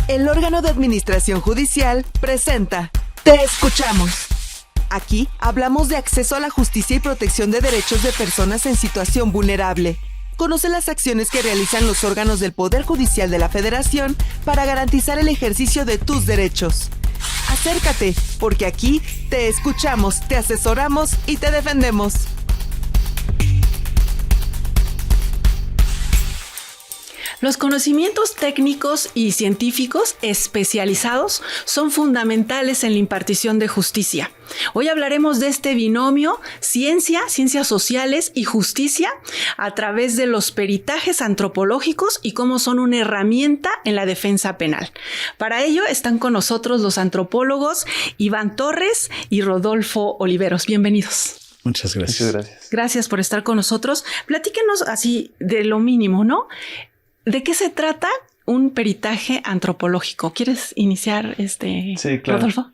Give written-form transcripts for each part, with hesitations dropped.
El órgano de administración judicial presenta Te Escuchamos. Aquí hablamos de acceso a la justicia y protección de derechos de personas en situación vulnerable. Conoce las acciones que realizan los órganos del Poder Judicial de la Federación para garantizar el ejercicio de tus derechos. Acércate, porque aquí te escuchamos, te asesoramos y te defendemos. Los conocimientos técnicos y científicos especializados son fundamentales en la impartición de justicia. Hoy hablaremos de este binomio ciencias sociales y justicia a través de los peritajes antropológicos y cómo son una herramienta en la defensa penal. Para ello están con nosotros los antropólogos Iván Torres y Rodolfo Oliveros. Bienvenidos. Muchas gracias. Muchas gracias. Gracias por estar con nosotros. Platíquenos así de lo mínimo, ¿no? ¿De qué se trata un peritaje antropológico? ¿Quieres iniciar, Sí, claro. Rodolfo?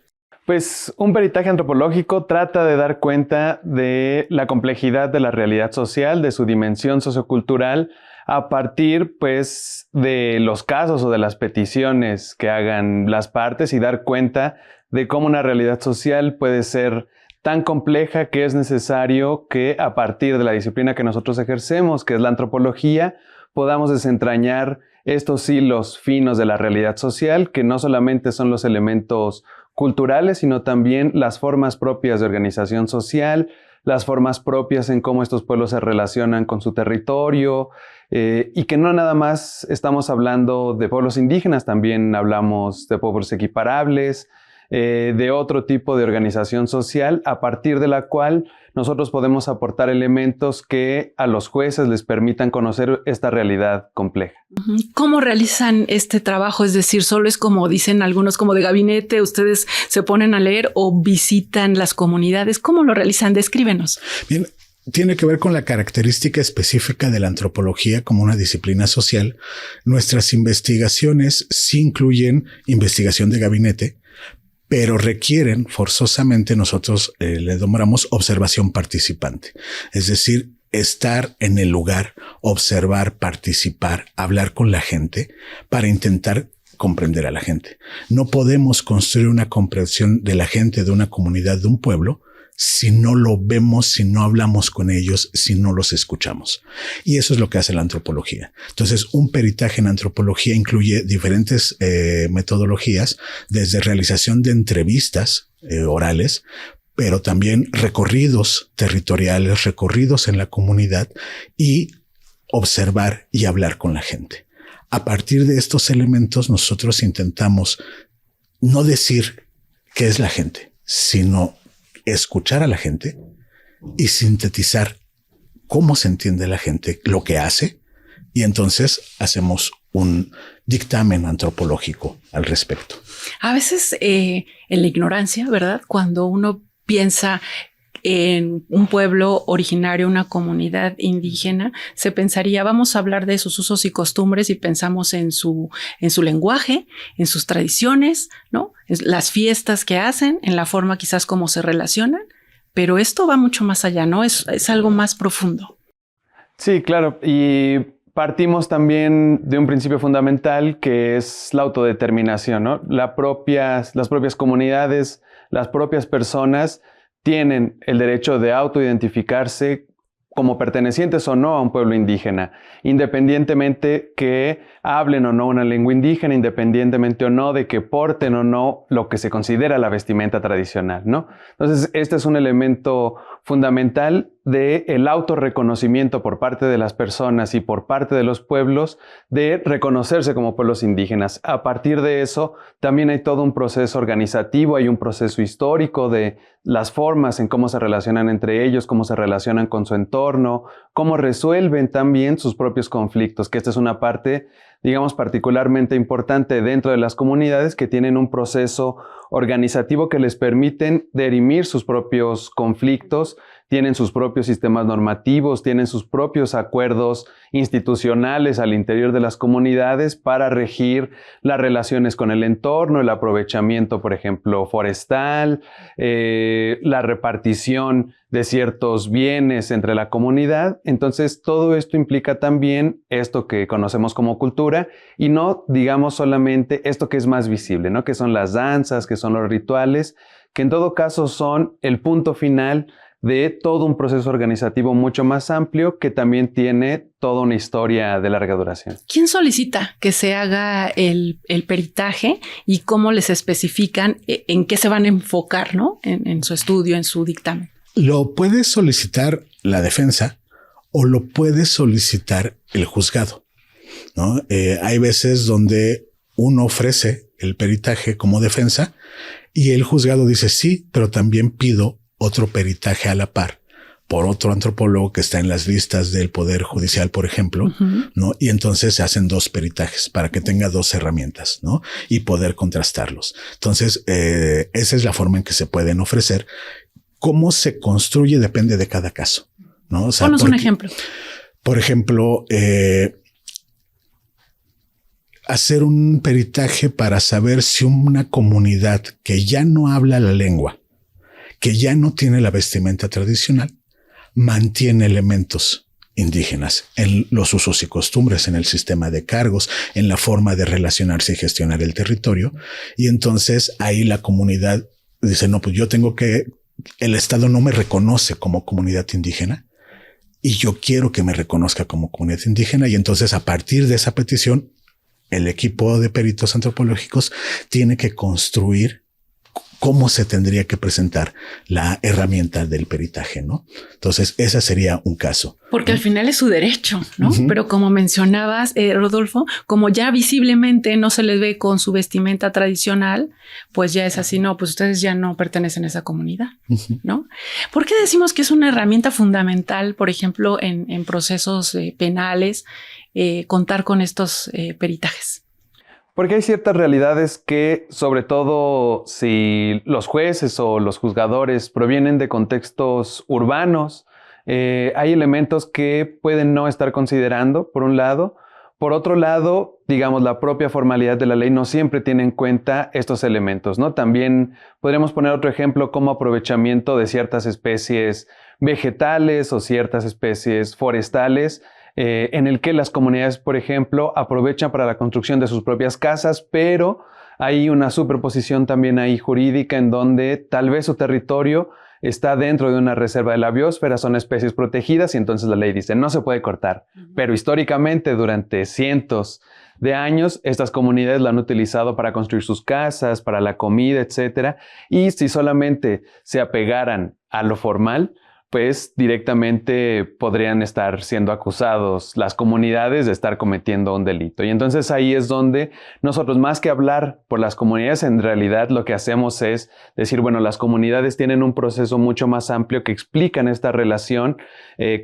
Pues un peritaje antropológico trata de dar cuenta de la complejidad de la realidad social, de su dimensión sociocultural, a partir, pues, de los casos o de las peticiones que hagan las partes y dar cuenta de cómo una realidad social puede ser tan compleja que es necesario que a partir de la disciplina que nosotros ejercemos, que es la antropología, podamos desentrañar estos hilos finos de la realidad social, que no solamente son los elementos culturales, sino también las formas propias de organización social, las formas propias en cómo estos pueblos se relacionan con su territorio, y que no nada más estamos hablando de pueblos indígenas, también hablamos de pueblos equiparables, de otro tipo de organización social, a partir de la cual nosotros podemos aportar elementos que a los jueces les permitan conocer esta realidad compleja. ¿Cómo realizan este trabajo? Es decir, ¿solo es como dicen algunos, como de gabinete, ustedes se ponen a leer o visitan las comunidades? ¿Cómo lo realizan? Descríbenos. Bien, tiene que ver con la característica específica de la antropología como una disciplina social. Nuestras investigaciones sí incluyen investigación de gabinete, pero requieren forzosamente, nosotros le nombramos observación participante. Es decir, estar en el lugar, observar, participar, hablar con la gente para intentar comprender a la gente. No podemos construir una comprensión de la gente, de una comunidad, de un pueblo, si no lo vemos, si no hablamos con ellos, si no los escuchamos. Y eso es lo que hace la antropología. Entonces, un peritaje en antropología incluye diferentes metodologías, desde realización de entrevistas orales, pero también recorridos territoriales, recorridos en la comunidad y observar y hablar con la gente. A partir de estos elementos, nosotros intentamos no decir qué es la gente, sino escuchar a la gente y sintetizar cómo se entiende la gente, lo que hace, y entonces hacemos un dictamen antropológico al respecto. A veces en la ignorancia, ¿verdad? Cuando uno piensa en un pueblo originario, una comunidad indígena, se pensaría, vamos a hablar de sus usos y costumbres y pensamos en su lenguaje, en sus tradiciones, ¿no? Las fiestas que hacen, en la forma quizás como se relacionan, pero esto va mucho más allá, ¿no? Es algo más profundo. Sí, claro. Y partimos también de un principio fundamental que es la autodeterminación, ¿no? Las propias comunidades, las propias personas tienen el derecho de autoidentificarse como pertenecientes o no a un pueblo indígena, independientemente que hablen o no una lengua indígena, independientemente o no de que porten o no lo que se considera la vestimenta tradicional, ¿no? Entonces, este es un elemento fundamental del autorreconocimiento por parte de las personas y por parte de los pueblos de reconocerse como pueblos indígenas. A partir de eso, también hay todo un proceso organizativo, hay un proceso histórico de las formas en cómo se relacionan entre ellos, cómo se relacionan con su entorno, cómo resuelven también sus propios conflictos, que esta es una parte, digamos, particularmente importante dentro de las comunidades que tienen un proceso organizativo que les permiten dirimir sus propios conflictos, tienen sus propios sistemas normativos, tienen sus propios acuerdos institucionales al interior de las comunidades para regir las relaciones con el entorno, el aprovechamiento, por ejemplo, forestal, la repartición de ciertos bienes entre la comunidad. Entonces, todo esto implica también esto que conocemos como cultura y no, digamos, solamente esto que es más visible, ¿no? Que son las danzas, que son los rituales, que en todo caso son el punto final de todo un proceso organizativo mucho más amplio que también tiene toda una historia de larga duración. ¿Quién solicita que se haga el peritaje y cómo les especifican en qué se van a enfocar, ¿no? En su estudio, en su dictamen. Lo puede solicitar la defensa o lo puede solicitar el juzgado, ¿no? Hay veces donde uno ofrece el peritaje como defensa y el juzgado dice sí, pero también pido otro peritaje a la par por otro antropólogo que está en las listas del Poder Judicial, por ejemplo, ¿no? Y entonces se hacen 2 peritajes para que tenga 2 herramientas, ¿no? Y poder contrastarlos. Entonces, esa es la forma en que se pueden ofrecer. Cómo se construye depende de cada caso, ¿no? O sea, ponos un ejemplo. Por ejemplo, hacer un peritaje para saber si una comunidad que ya no habla la lengua, que ya no tiene la vestimenta tradicional, mantiene elementos indígenas en los usos y costumbres, en el sistema de cargos, en la forma de relacionarse y gestionar el territorio. Y entonces ahí la comunidad dice, no, pues yo tengo que, el Estado no me reconoce como comunidad indígena y yo quiero que me reconozca como comunidad indígena. Y entonces a partir de esa petición, el equipo de peritos antropológicos tiene que construir cómo se tendría que presentar la herramienta del peritaje, ¿no? Entonces, ese sería un caso. Porque al final es su derecho, ¿no? Pero como mencionabas, Rodolfo, como ya visiblemente no se les ve con su vestimenta tradicional, pues ya es así, no, pues ustedes ya no pertenecen a esa comunidad, ¿no? ¿Por qué decimos que es una herramienta fundamental, por ejemplo, en procesos penales, contar con estos peritajes? Porque hay ciertas realidades que, sobre todo si los jueces o los juzgadores provienen de contextos urbanos, hay elementos que pueden no estar considerando, por un lado. Por otro lado, digamos, la propia formalidad de la ley no siempre tiene en cuenta estos elementos, ¿no? También podríamos poner otro ejemplo como aprovechamiento de ciertas especies vegetales o ciertas especies forestales, en el que las comunidades, por ejemplo, aprovechan para la construcción de sus propias casas, pero hay una superposición también ahí jurídica en donde tal vez su territorio está dentro de una reserva de la biosfera, son especies protegidas y entonces la ley dice no se puede cortar. Pero históricamente, durante cientos de años, estas comunidades la han utilizado para construir sus casas, para la comida, etcétera. Y si solamente se apegaran a lo formal, pues directamente podrían estar siendo acusados las comunidades de estar cometiendo un delito. Y entonces ahí es donde nosotros, más que hablar por las comunidades, en realidad lo que hacemos es decir, bueno, las comunidades tienen un proceso mucho más amplio que explican esta relación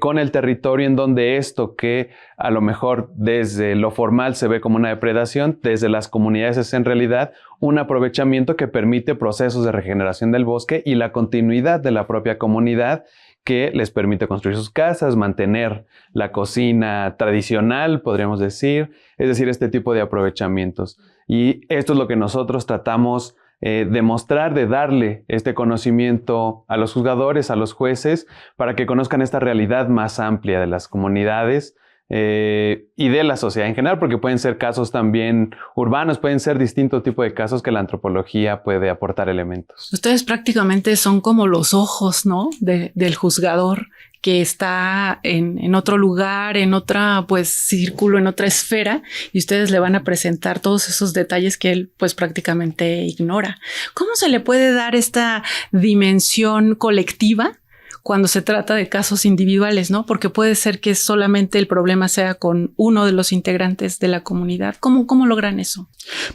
con el territorio, en donde esto que a lo mejor desde lo formal se ve como una depredación, desde las comunidades es en realidad un aprovechamiento que permite procesos de regeneración del bosque y la continuidad de la propia comunidad, que les permite construir sus casas, mantener la cocina tradicional, podríamos decir, es decir, este tipo de aprovechamientos. Y esto es lo que nosotros tratamos de mostrar, de darle este conocimiento a los juzgadores, a los jueces, para que conozcan esta realidad más amplia de las comunidades y de la sociedad en general, porque pueden ser casos también urbanos, pueden ser distintos tipos de casos que la antropología puede aportar elementos. Ustedes prácticamente son como los ojos, ¿no? del juzgador que está en otro lugar, en otra pues círculo, en otra esfera, y ustedes le van a presentar todos esos detalles que él pues prácticamente ignora. ¿Cómo se le puede dar esta dimensión colectiva cuando se trata de casos individuales, ¿no? Porque puede ser que solamente el problema sea con uno de los integrantes de la comunidad. ¿Cómo logran eso?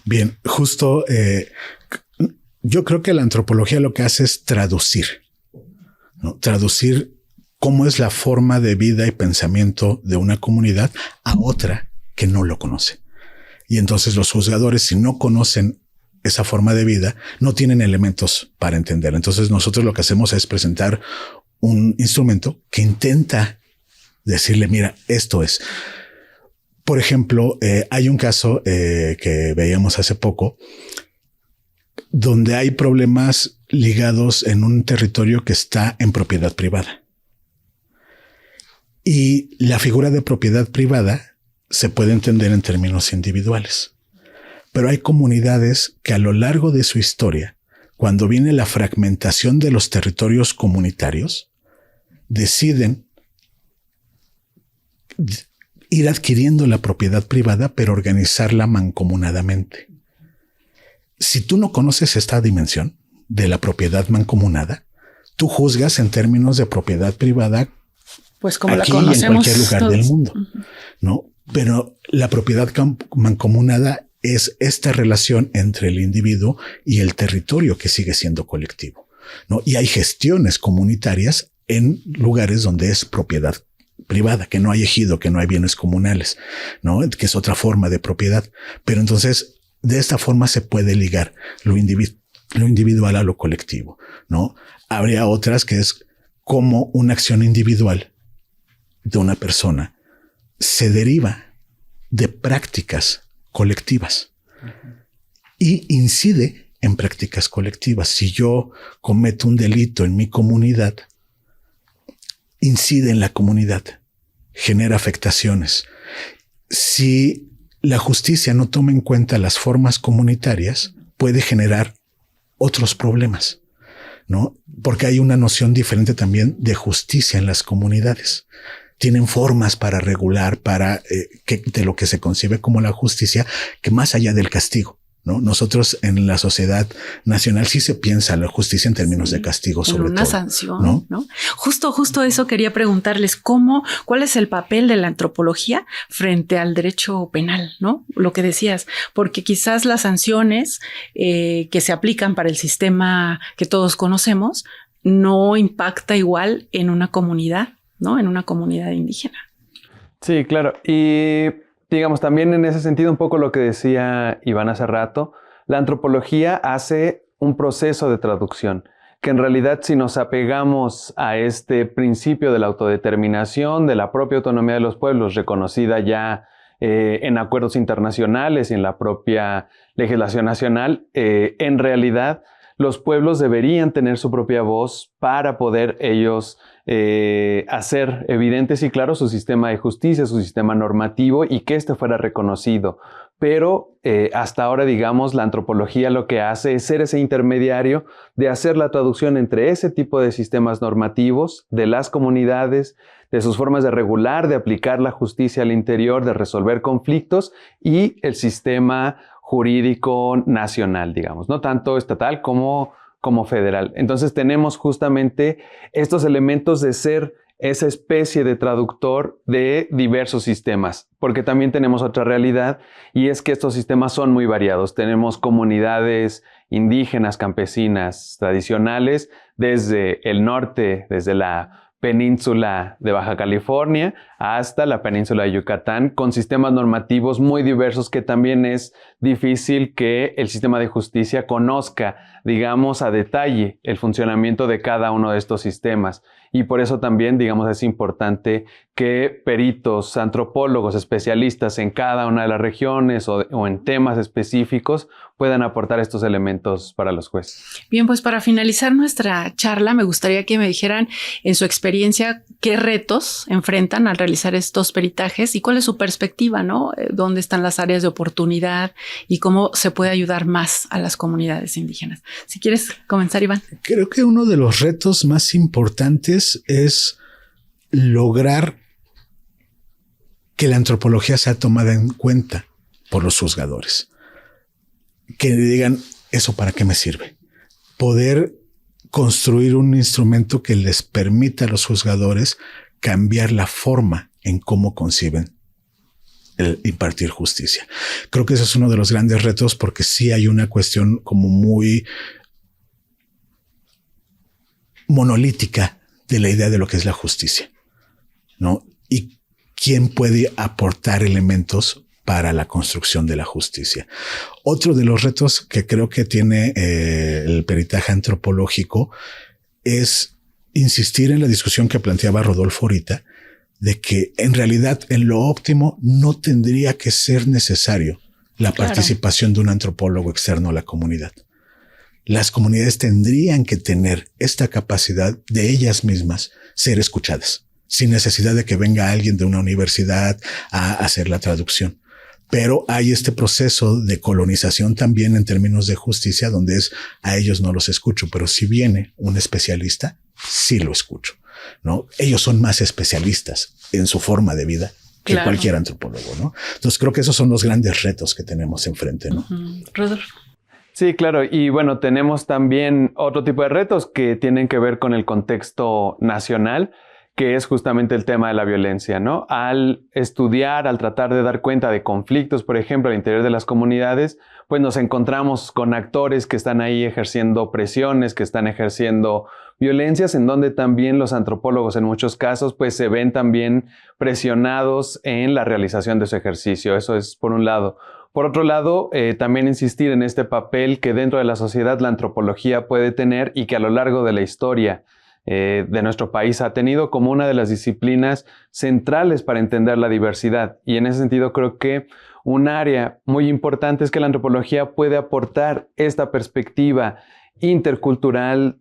Bien, justo yo creo que la antropología lo que hace es traducir, ¿no? Traducir cómo es la forma de vida y pensamiento de una comunidad a otra que no lo conoce. Y entonces los juzgadores, si no conocen esa forma de vida, no tienen elementos para entender. Entonces nosotros lo que hacemos es presentar un instrumento que intenta decirle, mira, esto es. Por ejemplo, hay un caso que veíamos hace poco donde hay problemas ligados en un territorio que está en propiedad privada. Y la figura de propiedad privada se puede entender en términos individuales. Pero hay comunidades que a lo largo de su historia, cuando viene la fragmentación de los territorios comunitarios, deciden ir adquiriendo la propiedad privada, pero organizarla mancomunadamente. Si tú no conoces esta dimensión de la propiedad mancomunada, tú juzgas en términos de propiedad privada, pues como aquí la conocemos y en cualquier lugar todos del mundo, ¿no? Pero la propiedad mancomunada es esta relación entre el individuo y el territorio que sigue siendo colectivo, ¿no? Y hay gestiones comunitarias en lugares donde es propiedad privada, que no hay ejido, que no hay bienes comunales, ¿no? Que es otra forma de propiedad. Pero entonces, de esta forma se puede ligar lo individual a lo colectivo, ¿no? Habría otras que es como una acción individual de una persona se deriva de prácticas colectivas y incide en prácticas colectivas. Si yo cometo un delito en mi comunidad, incide en la comunidad, genera afectaciones. Si la justicia no toma en cuenta las formas comunitarias, puede generar otros problemas, ¿no? Porque hay una noción diferente también de justicia en las comunidades. Tienen formas para regular, de lo que se concibe como la justicia, que más allá del castigo, ¿no? Nosotros en la sociedad nacional sí se piensa la justicia en términos de castigo, sobre todo. Una sanción, ¿no? Justo eso quería preguntarles, ¿cuál es el papel de la antropología frente al derecho penal, ¿no? Lo que decías, porque quizás las sanciones que se aplican para el sistema que todos conocemos no impacta igual en una comunidad, ¿no? En una comunidad indígena. Sí, claro. Y digamos, también en ese sentido, un poco lo que decía Iván hace rato, la antropología hace un proceso de traducción, que en realidad si nos apegamos a este principio de la autodeterminación, de la propia autonomía de los pueblos, reconocida ya en acuerdos internacionales y en la propia legislación nacional, en realidad los pueblos deberían tener su propia voz para poder ellos hacer evidentes y claros su sistema de justicia, su sistema normativo y que este fuera reconocido. Pero hasta ahora, digamos, la antropología lo que hace es ser ese intermediario de hacer la traducción entre ese tipo de sistemas normativos de las comunidades, de sus formas de regular, de aplicar la justicia al interior, de resolver conflictos y el sistema jurídico nacional, digamos, no tanto estatal como federal. Entonces tenemos justamente estos elementos de ser esa especie de traductor de diversos sistemas, porque también tenemos otra realidad y es que estos sistemas son muy variados. Tenemos comunidades indígenas, campesinas, tradicionales, desde el norte, desde la península de Baja California hasta la península de Yucatán, con sistemas normativos muy diversos que también es difícil que el sistema de justicia conozca, digamos, a detalle el funcionamiento de cada uno de estos sistemas. Y por eso también, digamos, es importante que peritos, antropólogos, especialistas en cada una de las regiones o en temas específicos puedan aportar estos elementos para los jueces. Bien, pues para finalizar nuestra charla, me gustaría que me dijeran en su experiencia qué retos enfrentan al realizar estos peritajes y cuál es su perspectiva, ¿no? ¿Dónde están las áreas de oportunidad y cómo se puede ayudar más a las comunidades indígenas? Si quieres comenzar, Iván. Creo que uno de los retos más importantes es lograr que la antropología sea tomada en cuenta por los juzgadores. Que digan, ¿eso para qué me sirve? Poder construir un instrumento que les permita a los juzgadores cambiar la forma en cómo conciben el impartir justicia. Creo que ese es uno de los grandes retos porque sí hay una cuestión como muy monolítica de la idea de lo que es la justicia, ¿no? Y quién puede aportar elementos para la construcción de la justicia. Otro de los retos que creo que tiene el peritaje antropológico es insistir en la discusión que planteaba Rodolfo ahorita, de que en realidad en lo óptimo no tendría que ser necesario la participación de un antropólogo externo a la comunidad. Las comunidades tendrían que tener esta capacidad de ellas mismas ser escuchadas, sin necesidad de que venga alguien de una universidad a hacer la traducción. Pero hay este proceso de colonización también en términos de justicia, donde a ellos no los escucho, pero si viene un especialista, sí lo escucho, ¿no? Ellos son más especialistas en su forma de vida que cualquier antropólogo, ¿no? Entonces creo que esos son los grandes retos que tenemos enfrente, ¿no? Rodolfo. Sí, claro. Y bueno, tenemos también otro tipo de retos que tienen que ver con el contexto nacional, que es justamente el tema de la violencia, ¿no? Al estudiar, al tratar de dar cuenta de conflictos, por ejemplo, al interior de las comunidades, pues nos encontramos con actores que están ahí ejerciendo presiones, que están ejerciendo violencias, en donde también los antropólogos en muchos casos pues se ven también presionados en la realización de su ejercicio. Eso es por un lado. Por otro lado, también insistir en este papel que dentro de la sociedad la antropología puede tener y que a lo largo de la historia de nuestro país ha tenido como una de las disciplinas centrales para entender la diversidad. Y en ese sentido creo que un área muy importante es que la antropología puede aportar esta perspectiva intercultural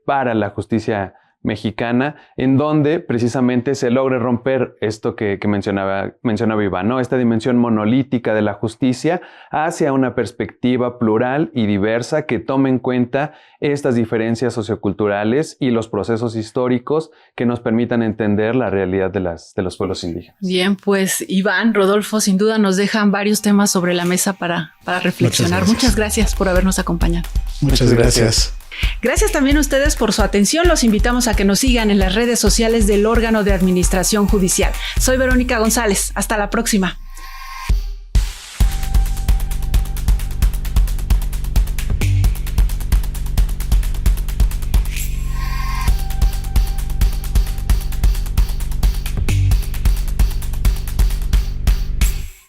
para la justicia mexicana, en donde precisamente se logre romper esto que mencionaba Iván, ¿no? Esta dimensión monolítica de la justicia hacia una perspectiva plural y diversa que tome en cuenta estas diferencias socioculturales y los procesos históricos que nos permitan entender la realidad de los pueblos indígenas. Bien, pues Iván, Rodolfo, sin duda nos dejan varios temas sobre la mesa para reflexionar. Muchas gracias por habernos acompañado. Muchas gracias. Gracias también a ustedes por su atención. Los invitamos a que nos sigan en las redes sociales del órgano de administración judicial. Soy Verónica González. Hasta la próxima.